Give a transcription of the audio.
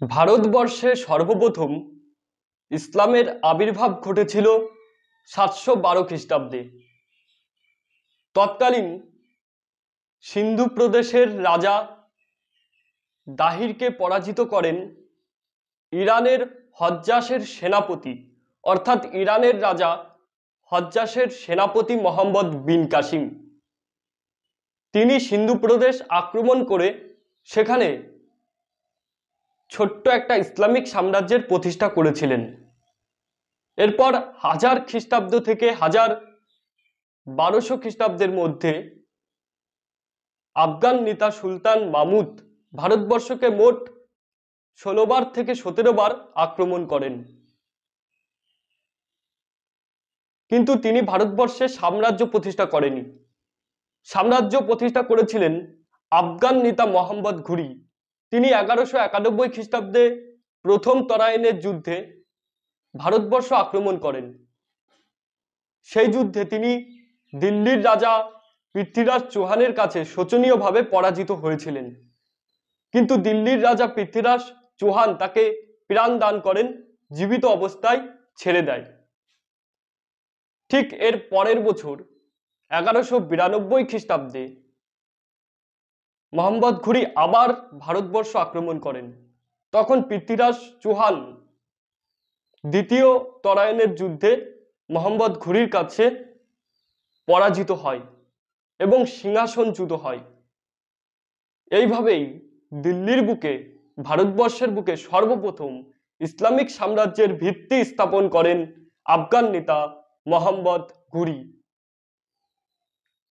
ভারতবর্ষে সর্বপ্রথম ইসলামের আবির্ভাব ঘটেছিল 712 খ্রিস্টাব্দে। তৎকালীন সিন্ধু প্রদেশের রাজা দাহিরকে পরাজিত করেন ইরানের হজ্জাসের সেনাপতি, অর্থাৎ ইরানের রাজা হজ্জাসের সেনাপতি মোহাম্মদ বিন কাসিম। তিনি সিন্ধু প্রদেশ আক্রমণ করে সেখানে ছোট্ট একটা ইসলামিক সাম্রাজ্যের প্রতিষ্ঠা করেছিলেন। এরপর 1000 খ্রিস্টাব্দ থেকে 1200 খ্রিস্টাব্দের মধ্যে আফগান নেতা সুলতান মাহমুদ ভারতবর্ষকে মোট 16 বার থেকে 17 বার আক্রমণ করেন, কিন্তু তিনি ভারতবর্ষে সাম্রাজ্য প্রতিষ্ঠা করেনি। সাম্রাজ্য প্রতিষ্ঠা করেছিলেন আফগান নেতা মোহাম্মদ ঘুরি। তিনি 1191 খ্রিস্টাব্দে প্রথম তরাইনের যুদ্ধে ভারতবর্ষ আক্রমণ করেন। সেই যুদ্ধে তিনি দিল্লির রাজা পৃথ্বীরাজ চৌহানের কাছে শোচনীয়ভাবে পরাজিত হয়েছিলেন, কিন্তু দিল্লির রাজা পৃথ্বীরাজ চৌহান তাকে প্রাণ দান করেন, জীবিত অবস্থায় ছেড়ে দেয়। ঠিক এর পরের বছর 1192 খ্রিস্টাব্দে মোহাম্মদ ঘুরি আবার ভারতবর্ষ আক্রমণ করেন। তখন পৃথ্বীরাজ চৌহান দ্বিতীয় তরাইনের যুদ্ধে মোহাম্মদ ঘুরির কাছে পরাজিত হয় এবং সিংহাসনচ্যুত হয়। এইভাবেই দিল্লির বুকে, ভারতবর্ষের বুকে সর্বপ্রথম ইসলামিক সাম্রাজ্যের ভিত্তি স্থাপন করেন আফগান নেতা মোহাম্মদ ঘুরি।